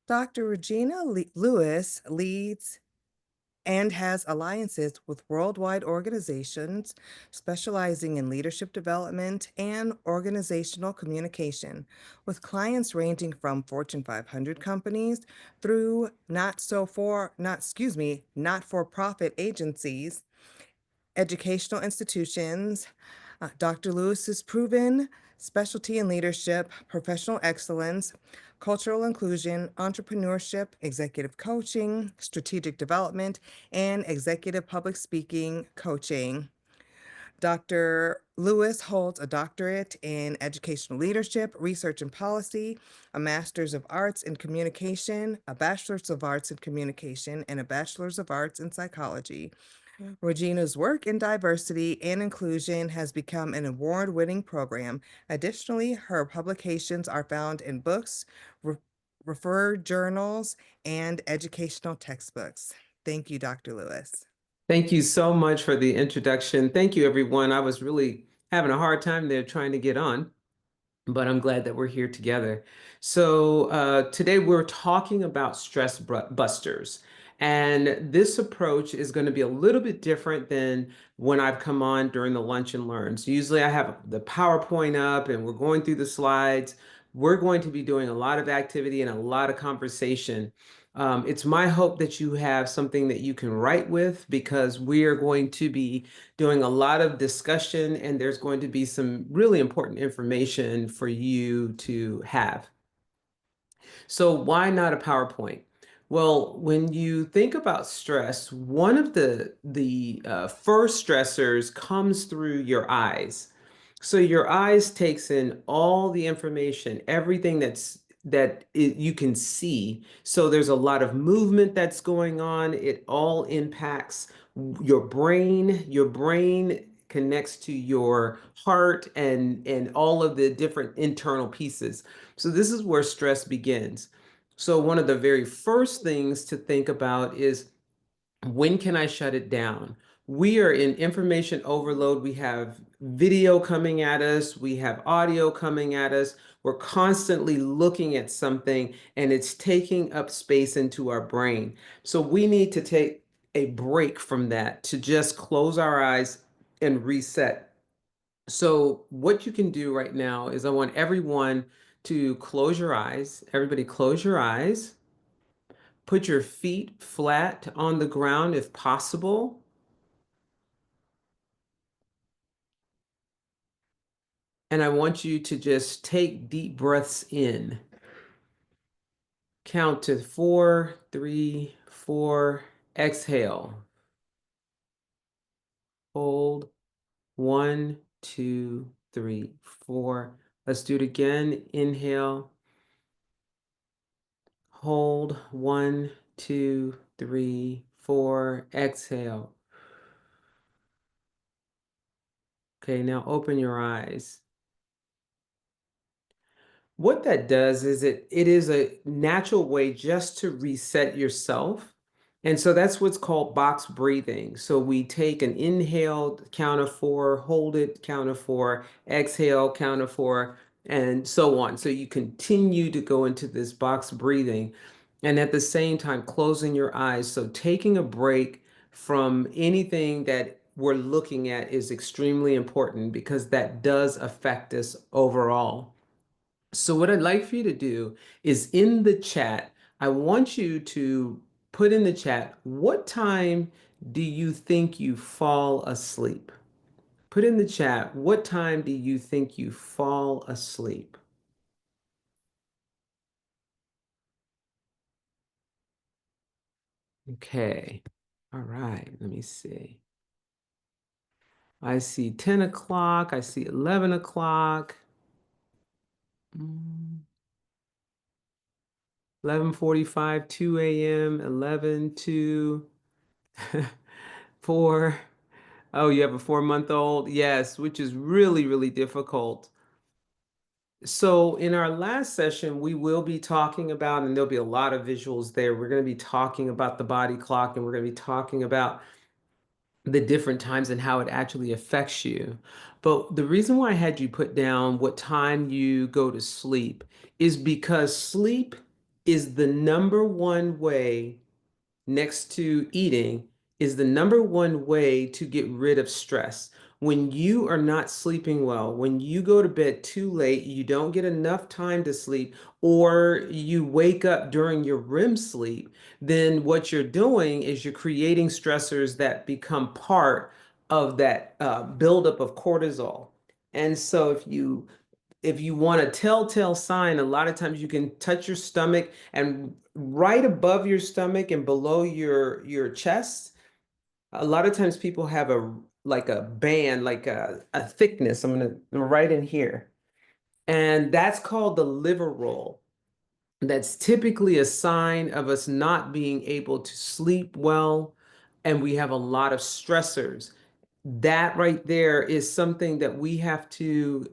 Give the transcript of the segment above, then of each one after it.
Dr. Lewis leads and has alliances with worldwide organizations specializing in leadership development and organizational communication, with clients ranging from Fortune 500 companies through not for profit agencies, educational institutions. Dr. Lewis's proven specialty in leadership, professional excellence, cultural inclusion, entrepreneurship, executive coaching, strategic development, and executive public speaking coaching. Dr. Lewis holds a doctorate in educational leadership, research and policy, a master's of arts in communication, a bachelor's of arts in communication, and a bachelor's of arts in psychology. Regina's work in diversity and inclusion has become an award-winning program. Additionally, her publications are found in books, re- referred journals, and educational textbooks. Thank you, Dr. Lewis. Thank you so much for the introduction. Thank you, everyone. I was really having a hard time there trying to get on, but I'm glad that we're here together. So today we're talking about stress busters. And this approach is going to be a little bit different than when I've come on during the lunch and learns. Usually I have the PowerPoint up and we're going through the slides. We're going to be doing a lot of activity and a lot of conversation. It's my hope that you have something that you can write with, because we are going to be doing a lot of discussion and there's going to be some really important information for you to have. So why not a PowerPoint? Well, when you think about stress, one of the first stressors comes through your eyes. So your eyes takes in all the information, everything you can see. So there's a lot of movement that's going on. It all impacts your brain. Your brain connects to your heart and all of the different internal pieces. So this is where stress begins. So one of the very first things to think about is, when can I shut it down? We are in information overload. We have video coming at us. We have audio coming at us. We're constantly looking at something and it's taking up space into our brain. So we need to take a break from that to just close our eyes and reset. So what you can do right now is, I want everyone to close your eyes. Everybody close your eyes. Put your feet flat on the ground if possible. And I want you to just take deep breaths in. Count to 4, 3, 4. Exhale. Hold. 1, 2, 3, 4. Let's do it again. Inhale. Hold. 1, 2, 3, 4. Exhale. Okay, now open your eyes. What that does is it is a natural way just to reset yourself. And so that's what's called box breathing. So we take an inhale, count of 4, hold it, count of 4, exhale, count of 4, and so on. So you continue to go into this box breathing and at the same time closing your eyes. So taking a break from anything that we're looking at is extremely important, because that does affect us overall. So what I'd like for you to do is, in the chat, I want you to put in the chat, what time do you think you fall asleep? Put in the chat, what time do you think you fall asleep? Okay. All right. Let me see. I see 10 o'clock. I see 11 o'clock. 11:45, 2 a.m., 11, 2, 4. Oh, you have a 4-month-old? Yes, which is really, really difficult. So in our last session, we will be talking about, and there'll be a lot of visuals there. We're going to be talking about the body clock, and we're going to be talking about the different times and how it actually affects you. But the reason why I had you put down what time you go to sleep is because sleep is the number one way, next to eating, is the number one way to get rid of stress. When you are not sleeping well, when you go to bed too late, you don't get enough time to sleep, or you wake up during your REM sleep, then what you're doing is you're creating stressors that become part of that buildup of cortisol. And so if you want a telltale sign, a lot of times you can touch your stomach, and right above your stomach and below your chest, a lot of times people have a like a band, like a thickness. I'm gonna right in here. And that's called the liver roll. That's typically a sign of us not being able to sleep well, and we have a lot of stressors. That right there is something that we have to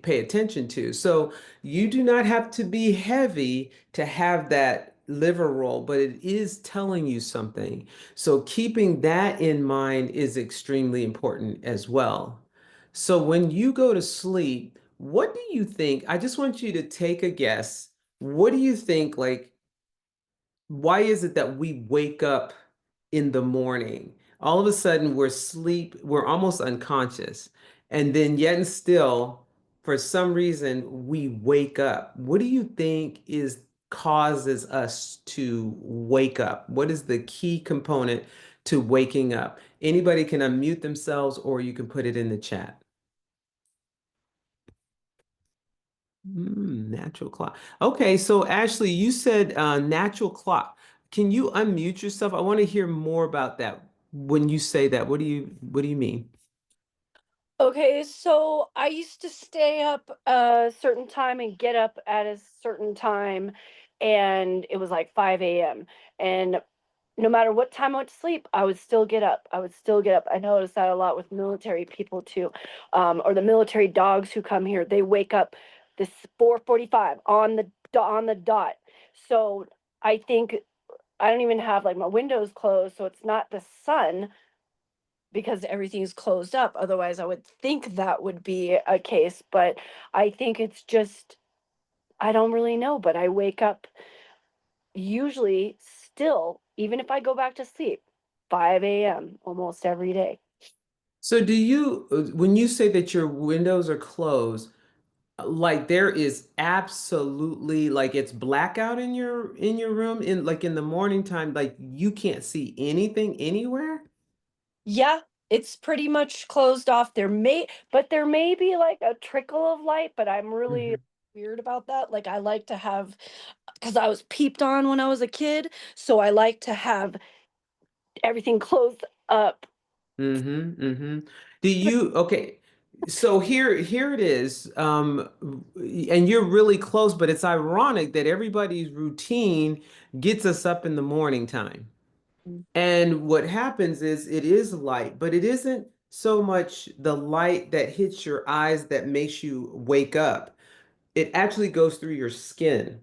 pay attention to. So you do not have to be heavy to have that liver roll, but it is telling you something. So keeping that in mind is extremely important as well. So when you go to sleep, what do you think? I just want you to take a guess. What do you think, like, why is it that we wake up in the morning? All of a sudden we're almost unconscious. And then yet and still, for some reason, we wake up. What do you think is causes us to wake up? What is the key component to waking up? Anybody can unmute themselves, or you can put it in the chat. Natural clock. Okay, so Ashley, you said natural clock. Can you unmute yourself? I want to hear more about that. When you say that, what do you mean? Okay, so I used to stay up a certain time and get up at a certain time, and it was like 5 a.m. And no matter what time I went to sleep, I would still get up. I would still get up. I noticed that a lot with military people too, or the military dogs who come here. They wake up this 4:45 on the dot. So I think I don't even have like my windows closed, so it's not the sun because everything's closed up. Otherwise, I would think that would be a case, but I think it's just I don't really know, but I wake up usually still, even if I go back to sleep, 5 a.m. almost every day. So do you, when you say that your windows are closed, like there is absolutely, like, it's blackout in your room, in like in the morning time, like you can't see anything anywhere? Yeah, it's pretty much closed off. There may be like a trickle of light, but I'm really Hmm. weird about that. Like I like to have because I was peeped on when I was a kid, so I like to have everything closed up. Mm-hmm. Do you, okay, so here it is. And you're really close, but it's ironic that everybody's routine gets us up in the morning time. And what happens is it is light, but it isn't so much the light that hits your eyes that makes you wake up. It actually goes through your skin.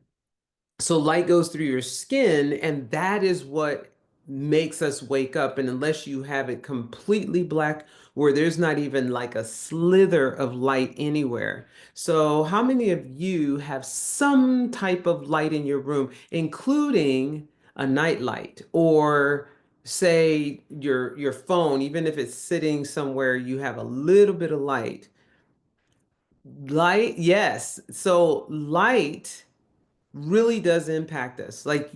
So light goes through your skin, and that is what makes us wake up. And unless you have it completely black, where there's not even like a slither of light anywhere. So how many of you have some type of light in your room, including a night light, or say your phone, even if it's sitting somewhere, you have a little bit of light. Light, yes. So light really does impact us. Like,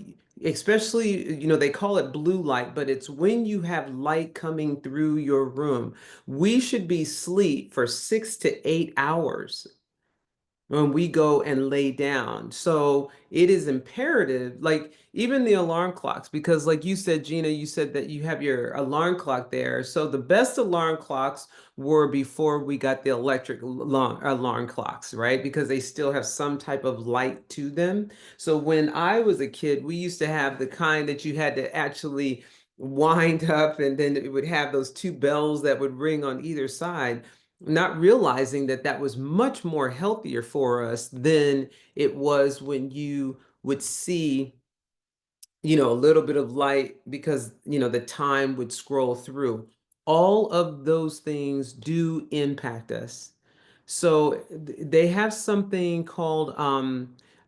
especially, they call it blue light, but it's when you have light coming through your room. We should be asleep for 6 to 8 hours when we go and lay down. So it is imperative, like even the alarm clocks, because like you said, Gina, you said that you have your alarm clock there. So the best alarm clocks were before we got the electric alarm clocks, right? Because they still have some type of light to them. So when I was a kid, we used to have the kind that you had to actually wind up, and then it would have those two bells that would ring on either side, not realizing that that was much more healthier for us than it was when you would see, a little bit of light, because, the time would scroll through. All of those things do impact us. So they have something called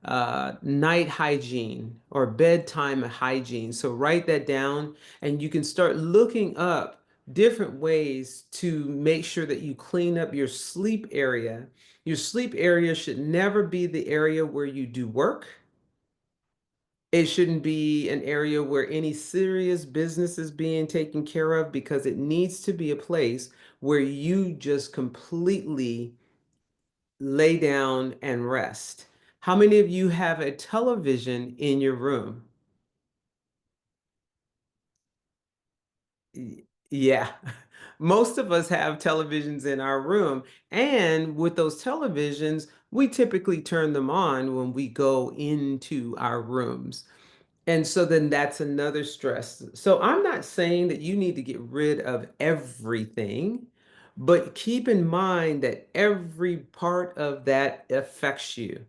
night hygiene or bedtime hygiene. So write that down and you can start looking up different ways to make sure that you clean up your sleep area. Your sleep area should never be the area where you do work. It shouldn't be an area where any serious business is being taken care of, because it needs to be a place where you just completely lay down and rest. How many of you have a television in your room? Yeah. Most of us have televisions in our room. And with those televisions, we typically turn them on when we go into our rooms. And so then that's another stress. So I'm not saying that you need to get rid of everything, but keep in mind that every part of that affects you.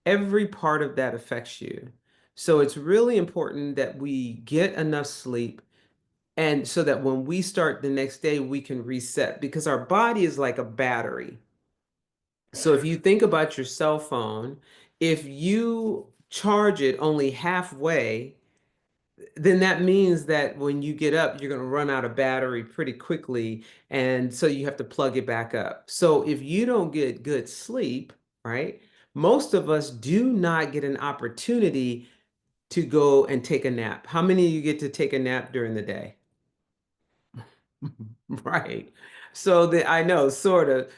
Every part of that affects you. So it's really important that we get enough sleep, and so that when we start the next day, we can reset, because our body is like a battery. So if you think about your cell phone, if you charge it only halfway, then that means that when you get up, you're going to run out of battery pretty quickly. And so you have to plug it back up. So if you don't get good sleep, right, most of us do not get an opportunity to go and take a nap. How many of you get to take a nap during the day? Right. So that I know, sort of,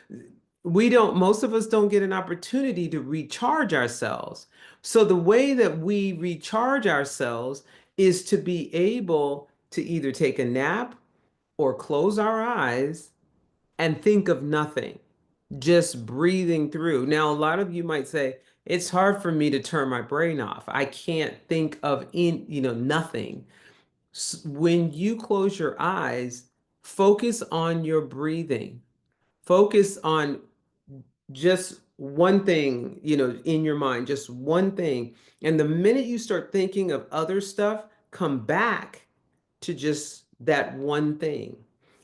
we don't, most of us don't get an opportunity to recharge ourselves. So the way that we recharge ourselves is to be able to either take a nap or close our eyes and think of nothing, just breathing through. Now, a lot of you might say, it's hard for me to turn my brain off. I can't think of nothing. When you close your eyes, focus on your breathing. Focus on just one thing, in your mind, just one thing. And the minute you start thinking of other stuff, come back to just that one thing.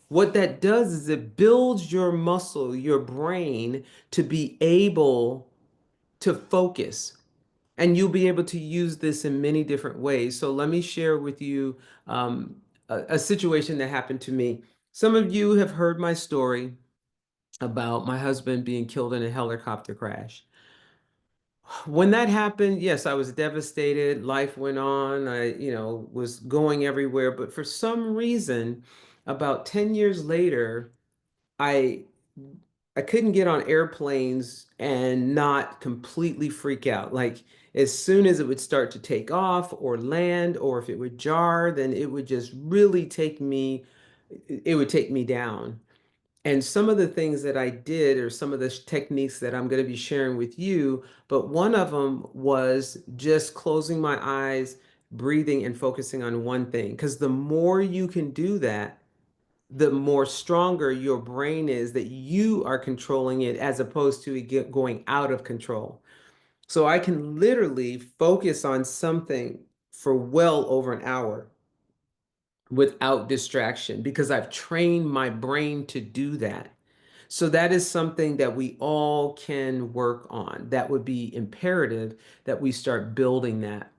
What that does is it builds your muscle, your brain, to be able to focus. And you'll be able to use this in many different ways. So let me share with you a situation that happened to me. Some of you have heard my story about my husband being killed in a helicopter crash. When that happened, yes, I was devastated. Life went on. I, was going everywhere. But for some reason, about 10 years later, I I couldn't get on airplanes and not completely freak out. Like as soon as it would start to take off or land, or if it would jar, then it would just really it would take me down. And some of the things that I did, or some of the techniques that I'm going to be sharing with you, but one of them was just closing my eyes, breathing, and focusing on one thing. Because the more you can do that, the more stronger your brain is that you are controlling it, as opposed to going out of control. So I can literally focus on something for well over an hour without distraction, because I've trained my brain to do that. So that is something that we all can work on. That would be imperative that we start building that.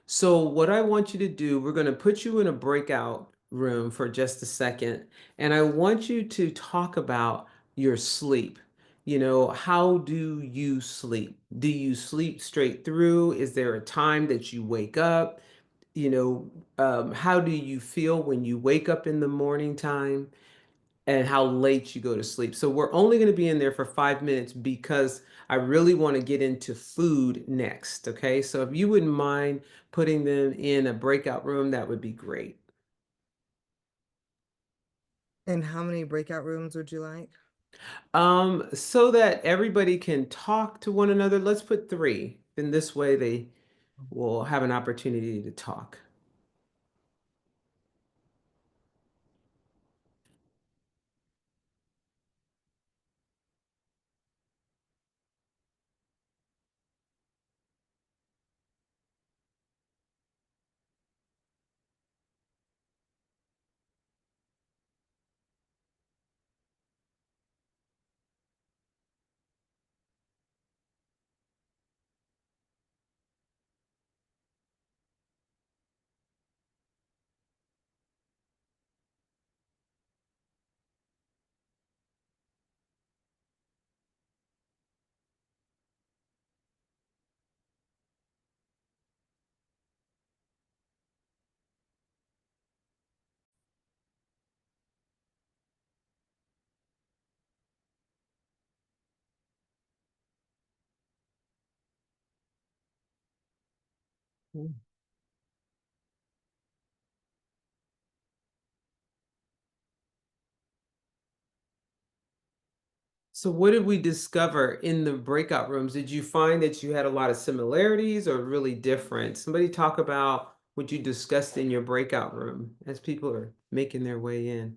So what I want you to do, we're going to put you in a breakout room for just a second, and I want you to talk about your sleep. How do you sleep? Do you sleep straight through? Is there a time that you wake up? How do you feel when you wake up in the morning time? And how late you go to sleep. So we're only going to be in there for 5 minutes, because I really want to get into food next. Okay. So if you wouldn't mind putting them in a breakout room, that would be great. And how many breakout rooms would you like? So that everybody can talk to one another, let's put three. Then this way they will have an opportunity to talk. So what did we discover in the breakout rooms? Did you find that you had a lot of similarities or really different? Somebody talk about what you discussed in your breakout room as people are making their way in.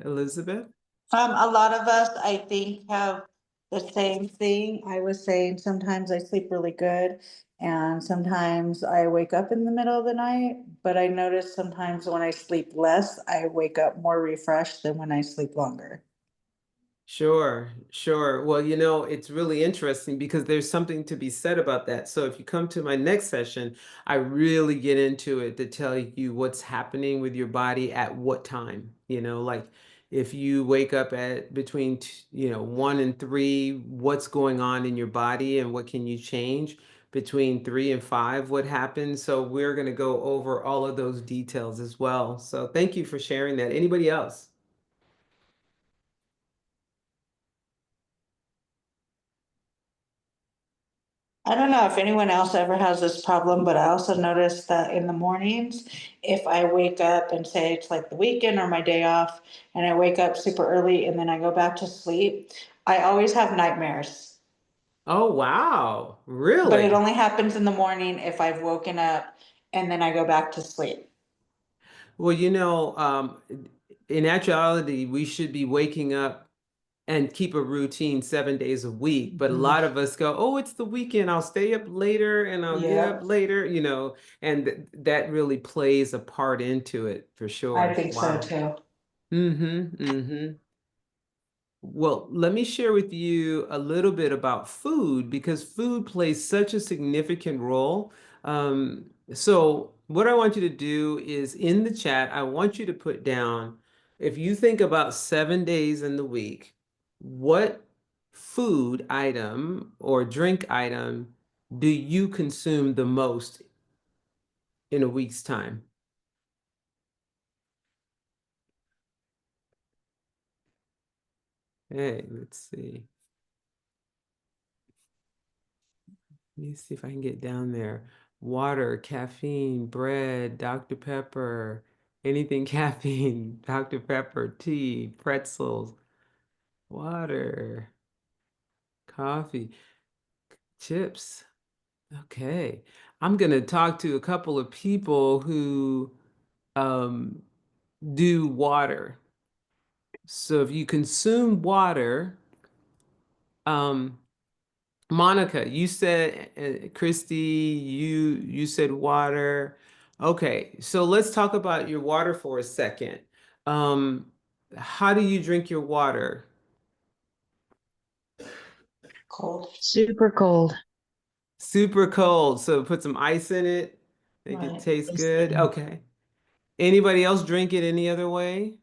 Elizabeth? A lot of us, I think, have the same thing. I was saying sometimes I sleep really good and sometimes I wake up in the middle of the night, but I notice sometimes when I sleep less, I wake up more refreshed than when I sleep longer. Sure, sure. Well, it's really interesting because there's something to be said about that. So if you come to my next session, I really get into it to tell you what's happening with your body at what time. Like if you wake up at between 1 and 3, what's going on in your body and what can you change? Between 3 and 5, what happens? So we're going to go over all of those details as well. So thank you for sharing that. Anybody else? I don't know if anyone else ever has this problem, but I also notice that in the mornings, if I wake up and say it's like the weekend or my day off, and I wake up super early and then I go back to sleep, I always have nightmares. Oh, wow. But it Really? only happens in the morning if I've woken up and then I go back to sleep. Well, in actuality, we should be waking up and keep a routine 7 days a week. But a Mhm. lot of us go, oh, it's the weekend. I'll stay up later and I'll get up Yep, later, and that really plays a part into it for I sure. think so Wow. too. Mm-hmm. Mm-hmm. Well, let me share with you a little bit about food because food plays such a significant role. So, what I want you to do is in the chat, I want you to put down if you think about 7 days in the week, what food item or drink item do you consume the most in a week's time? Hey, let's see. Let me see if I can get down there. Water, caffeine, bread, Dr. Pepper, anything caffeine, Dr. Pepper, tea, pretzels, water, coffee, chips. Okay. I'm going to talk to a couple of people who um, do water. So if you consume water, um, Monica, you said, Christy, you said water. Okay, so let's talk about your water for a second. Um, how do you drink your water? Cold. Super cold. Super cold, so put some ice in it, make it Right. taste good. Okay. Anybody else drink it any other way?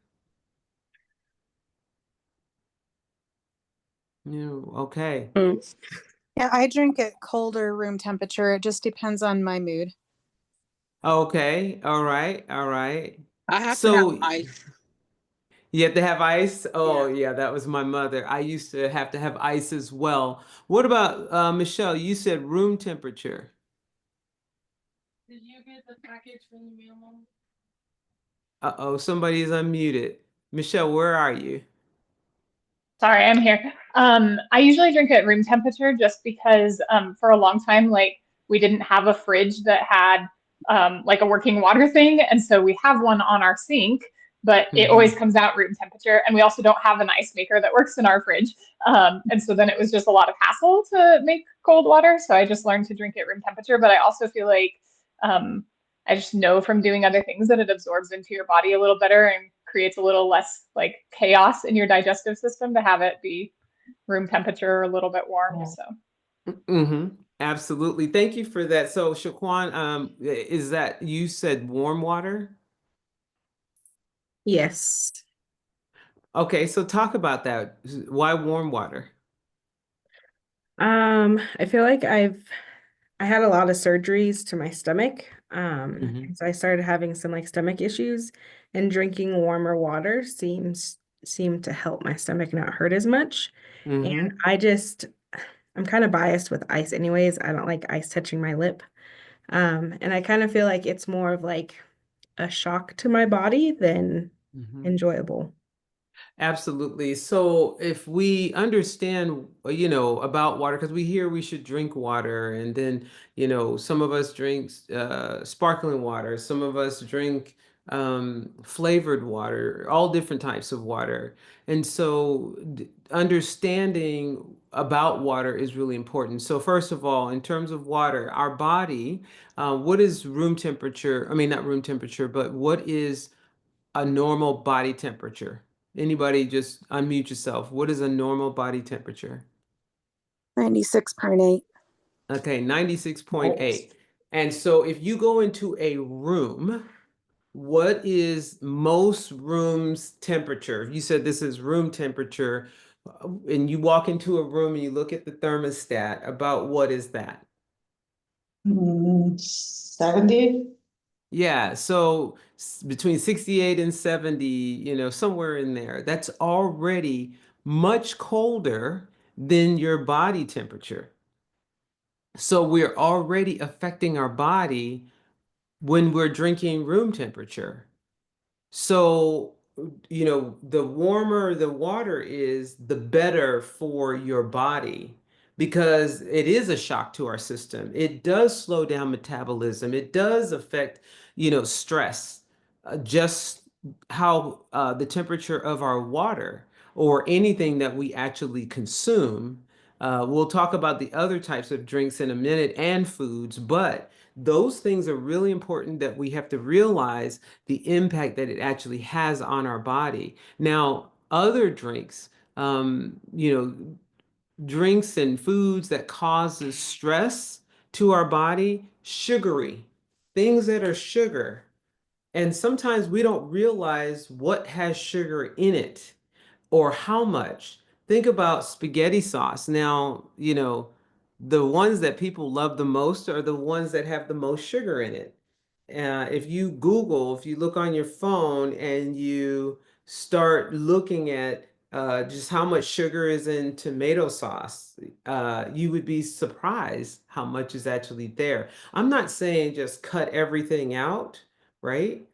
No. Okay. Mm. Yeah, I drink at colder room temperature. It just depends on my mood. Okay. All right. All right. I have to have So ice. you have to have ice? Oh, Yeah. yeah, that was my mother. I used to have to have ice as well. What about Michelle? You said room temperature. Did you get the package from the mailman? Uh-oh, somebody is unmuted. Michelle, where are you? Sorry, I'm here. I usually drink at room temperature just because for a long time, like we didn't have a fridge that had like a working water thing, and so we have one on our sink, but it Hmm. always comes out room temperature, and we also don't have an ice maker that works in our fridge, and so then it was just a lot of hassle to make cold water. So I just learned to drink at room temperature, but I also feel like um, I just know from doing other things that it absorbs into your body a little better and creates a little less like chaos in your digestive system to have it be room temperature or a little bit warm. Yeah. So Hmm. Absolutely. Thank you for that. So, Shaquan, is that you said warm water? Yes. Okay, so talk about that. Why warm water? I feel like I had a lot of surgeries to my stomach. Hmm. So I started having some like stomach issues, and drinking warmer water seemed to help my stomach not hurt as much. Hmm. And I just I'm kind of biased with ice anyways. I don't like ice touching my lip. And I kind of feel like it's more of like a shock to my body than Mhm. enjoyable. Absolutely. So if we understand, about water, because we hear we should drink water, and then, some of us drink sparkling water, some of us drink flavored water, all different types of water. And so understanding about water is really important. So first of all, in terms of water, our body, what is room temperature? I mean, not room temperature, but what is a normal body temperature? Anybody just unmute yourself. What is a normal body temperature? 96.8. Okay, Nice. 96.8. And so if you go into a room, what is most rooms temperature? If you said this is room temperature, and you walk into a room and you look at the thermostat, about what is that? 70? Yeah, so between 68 and 70, somewhere in there, that's already much colder than your body temperature. So we're already affecting our body when we're drinking room temperature. So, the warmer the water is, the better for your body because it is a shock to our system. It does slow down metabolism. It does affect, stress, just how the temperature of our water or anything that we actually consume. We'll talk about the other types of drinks in a minute and foods, but those things are really important that we have to realize the impact that it actually has on our body. Now, other drinks, drinks and foods that causes stress to our body, sugary, things that are sugar. And sometimes we don't realize what has sugar in it or how much. Think about spaghetti sauce. Now, the ones that people love the most are the ones that have the most sugar in it. If you look on your phone and you start looking at just how much sugar is in tomato sauce, you would be surprised how much is actually there. I'm not saying just cut everything out, right?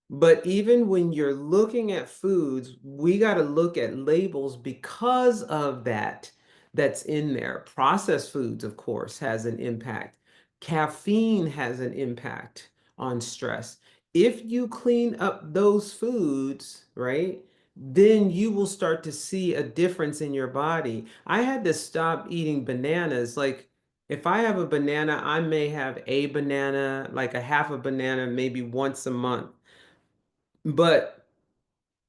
But even when you're looking at foods, we got to look at labels because of that's in there. Processed foods, of course, has an impact. Caffeine has an impact on stress. If you clean up those foods, right, then you will start to see a difference in your body. I had to stop eating bananas. Like, if I have a banana, I may have a banana, like a half a banana, maybe once a month. But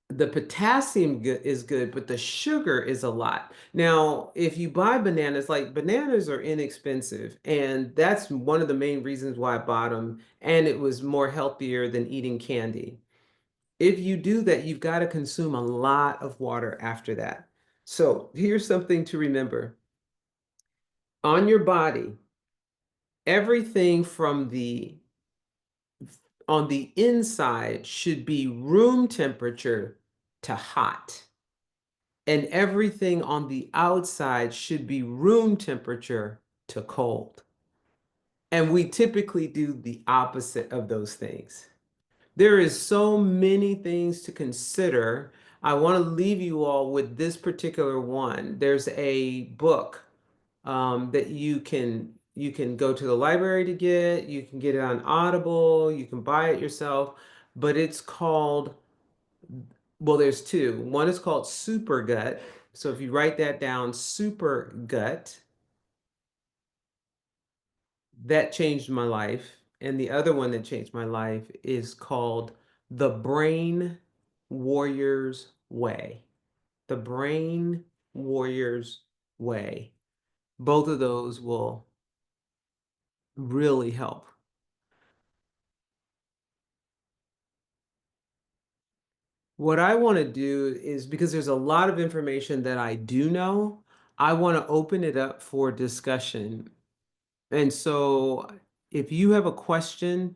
the potassium is good, but the sugar is a lot. Now, if you buy bananas, like bananas are inexpensive, and that's one of the main reasons why I bought them, and it was more healthier than eating candy. If you do that, you've got to consume a lot of water after that. So here's something to remember. On your body, everything from the on the inside should be room temperature to hot. And everything on the outside should be room temperature to cold. And we typically do the opposite of those things. There is so many things to consider. I want to leave you all with this particular one. There's a book that you can go to the library to get. You can get it on Audible. You can buy it yourself, but it's called, well, there's two. One is called Super Gut. So if you write that down, Super Gut, that changed my life. And the other one that changed my life is called The Brain Warrior's Way. The Brain Warrior's Way. Both of those will really help. What I want to do is, because there's a lot of information that I do know, I want to open it up for discussion. And so if you have a question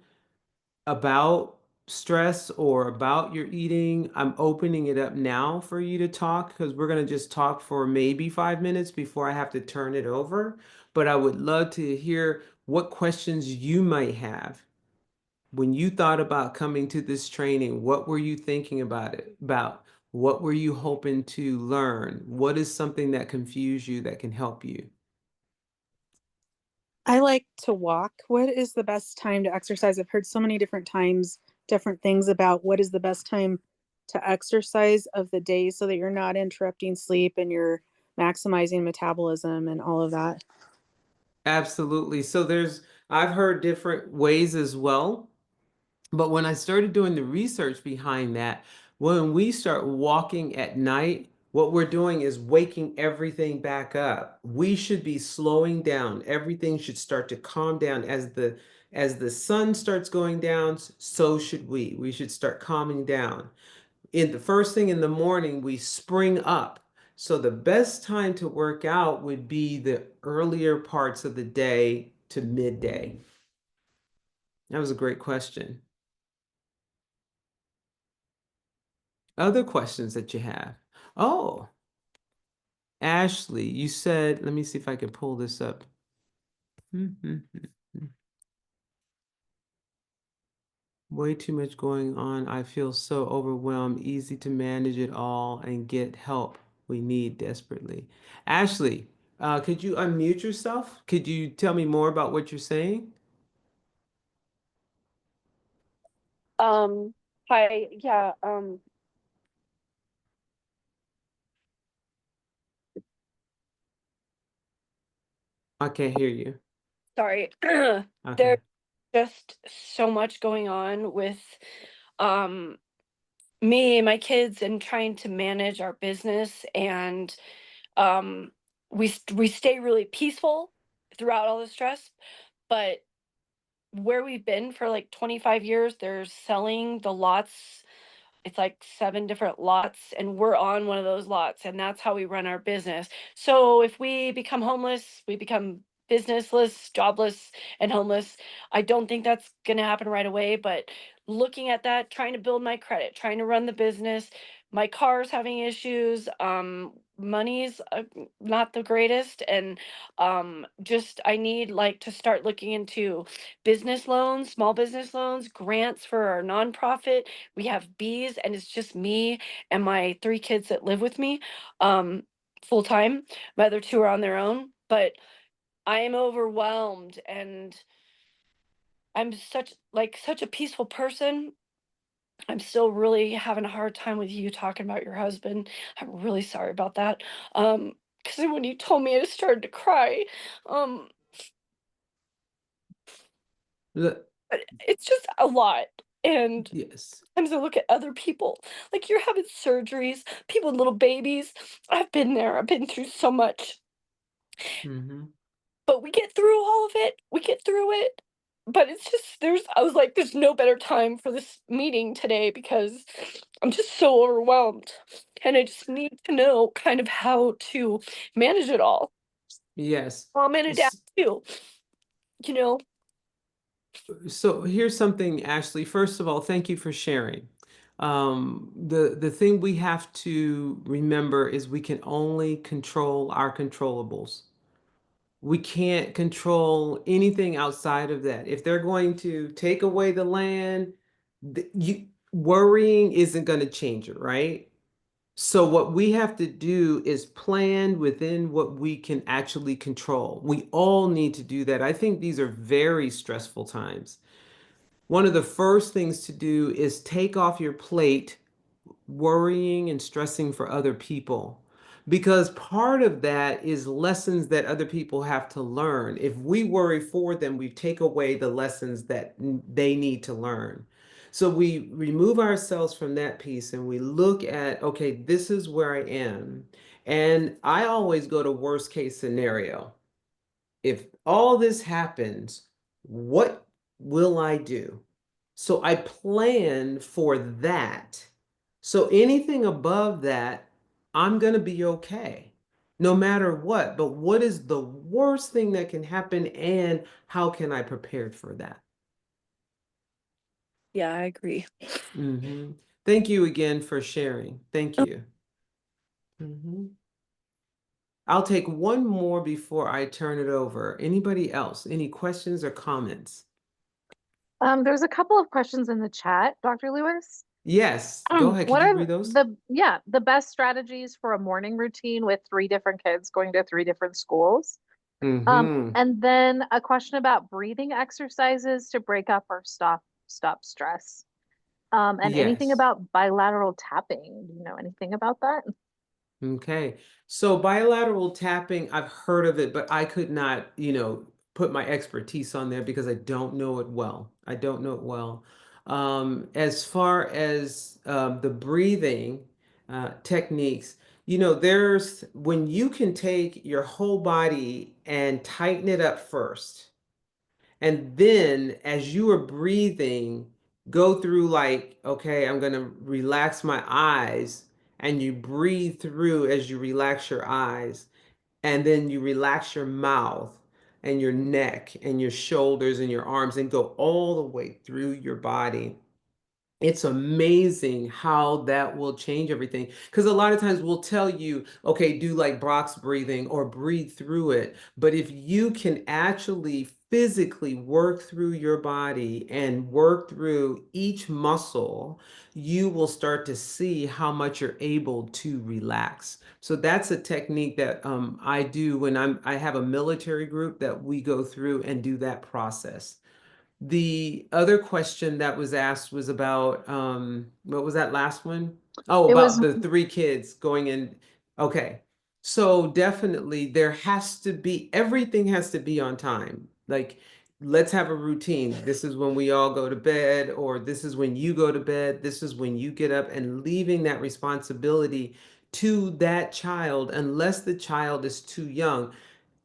about stress or about your eating, I'm opening it up now for you to talk because we're going to just talk for maybe 5 minutes before I have to turn it over. But I would love to hear what questions you might have. When you thought about coming to this training, what were you thinking about it? About what were you hoping to learn? What is something that confused you that can help you? I like to walk. What is the best time to exercise? I've heard so many different times, different things about what is the best time to exercise of the day so that you're not interrupting sleep and you're maximizing metabolism and all of that. Absolutely. So I've heard different ways as well. But when I started doing the research behind that, when we start walking at night, what we're doing is waking everything back up. We should be slowing down. Everything should start to calm down as the sun starts going down, so should we. We should start calming down. In the first thing in the morning, we spring up. So the best time to work out would be the earlier parts of the day to midday. That was a great question. Other questions that you have? Oh, Ashley, you said, let me see if I can pull this up. Way too much going on. I feel so overwhelmed, easy to manage it all and get help we need desperately. Ashley, could you unmute yourself? Could you tell me more about what you're saying? Hi, yeah, I can't hear you. sorry. Okay. There's just so much going on with um me and my kids and trying to manage our business, and um we stay really peaceful throughout all the stress, but where we've been for like 25 years, they're selling the lots. It's like 7 different lots, and we're on one of those lots, and that's how we run our business. So if we become homeless, we become businessless, jobless, and homeless. I don't think that's gonna happen right away, but looking at that, trying to build my credit, trying to run the business, my car's having issues, money's not the greatest, and just I need like to start looking into business loans, small business loans, grants for our nonprofit. We have bees, and it's just me and my 3 kids that live with me, um, full time. My other 2 are on their own, but I am overwhelmed, and I'm such a peaceful person. I'm still really having a hard time with you talking about your husband. I'm really sorry about that. Because when you told me, I started to cry. Um, The- but it's just a lot, and yes. sometimes I look at other people, like you're having surgeries, people with little babies. I've been there. I've been through so much, Mm-hmm. but we get through all of it. We get through it. But it's just I was like, there's no better time for this meeting today because I'm just so overwhelmed. And I just need to know kind of how to manage it all. Yes. Mom and a dad too, you know. So here's something, Ashley. First of all, thank you for sharing. The thing we have to remember is we can only control our controllables. We can't control anything outside of that. If they're going to take away the land, worrying isn't going to change it, right? So what we have to do is plan within what we can actually control. We all need to do that. I think these are very stressful times. One of the first things to do is take off your plate worrying and stressing for other people. Because part of that is lessons that other people have to learn. If we worry for them, we take away the lessons that they need to learn. So we remove ourselves from that piece and we look at, okay, this is where I am. And I always go to worst case scenario. If all this happens, what will I do? So I plan for that. So anything above that, I'm going to be okay, no matter what. But what is the worst thing that can happen and how can I prepare for that? Yeah, I agree. Mm-hmm. Thank you again for sharing. Thank you. Mm-hmm. I'll take one more before I turn it over. Anybody else? Any questions or comments? There's a couple of questions in the chat, Dr. Lewis. Yes, go ahead. Could What you are read those? the best strategies for a morning routine with three different kids going to three different schools? Mm-hmm. And then a question about breathing exercises to break up or stop stress. And anything Yes. about bilateral tapping. Do you know anything about that? Okay. So bilateral tapping, I've heard of it, but I could not, put my expertise on there because I don't know it well. I don't know it well. As far as the breathing techniques, there's when you can take your whole body and tighten it up first. And then as you are breathing, go through like, okay, I'm going to relax my eyes. And you breathe through as you relax your eyes. And then you relax your mouth and your neck and your shoulders and your arms and go all the way through your body. It's amazing how that will change everything. Because a lot of times we'll tell you, okay, do like box breathing or breathe through it. But if you can actually physically work through your body and work through each muscle, you will start to see how much you're able to relax. So that's a technique that I do when I have a military group that we go through and do that process. The other question that was asked was about what was that last one? Oh, It about was the three kids going in. Okay. So definitely there has to be everything has to be on time. Like let's have a routine. This is when we all go to bed, or this is when you go to bed, this is when you get up, and leaving that responsibility to that child unless the child is too young,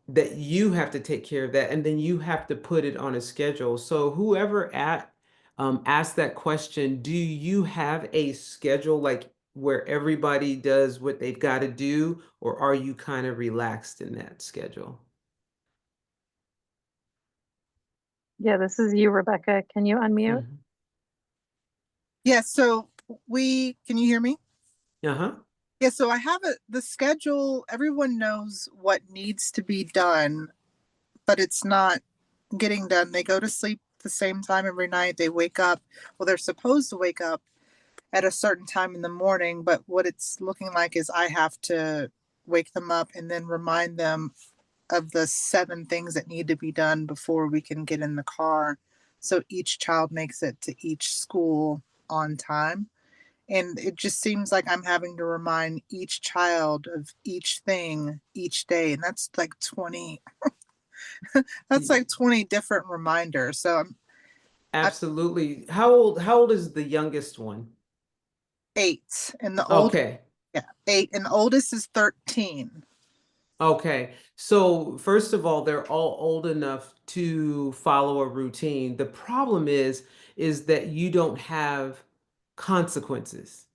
that you have to take care of that, and then you have to put it on a schedule. So whoever asked that question, do you have a schedule like where everybody does what they've got to do, or are you kind of relaxed in that schedule? Yeah, this is you, Rebecca. Can you unmute? Mhm. Yeah, so can you hear me? Uh-huh. Yeah, so I have the schedule, everyone knows what needs to be done, but it's not getting done. They go to sleep the same time every night. They wake up, well, they're supposed to wake up at a certain time in the morning, but what it's looking like is I have to wake them up and then remind them of the 7 things that need to be done before we can get in the car. So each child makes it to each school on time. And it just seems like I'm having to remind each child of each thing each day. And that's like 20, that's Y- like 20 different reminders. So I'm Absolutely. How old is the youngest one? 8 and the old, Okay. yeah, 8 and the oldest is 13. Okay, so first of all, they're all old enough to follow a routine. The problem is that you don't have consequences.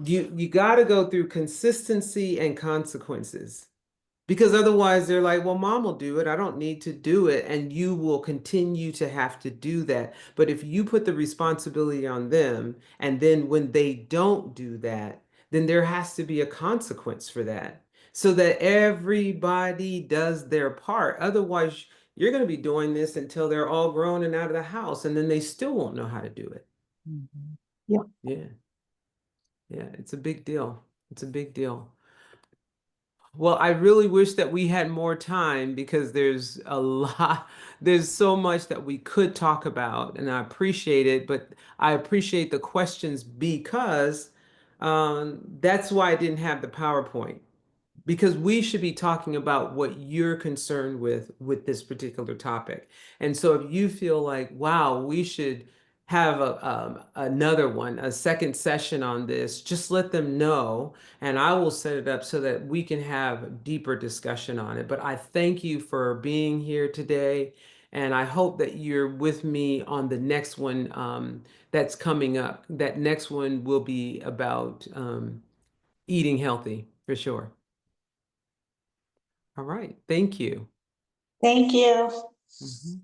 You got to go through consistency and consequences. Because otherwise they're like, well, mom will do it. I don't need to do it. And you will continue to have to do that. But if you put the responsibility on them, and then when they don't do that, then there has to be a consequence for that so that everybody does their part. Otherwise, you're going to be doing this until they're all grown and out of the house, and then they still won't know how to do it. Yeah. Yeah. Yeah. It's a big deal. It's a big deal. Well, I really wish that we had more time because there's a lot, there's so much that we could talk about, and I appreciate it, but I appreciate the questions because that's why I didn't have the PowerPoint, because we should be talking about what you're concerned with this particular topic. And so if you feel like, wow, we should have another one, a second session on this, just let them know, and I will set it up so that we can have deeper discussion on it. But I thank you for being here today, and I hope that you're with me on the next one that's coming up. That next one will be about eating healthy for sure. All right. Thank you. Thank you. Mhm.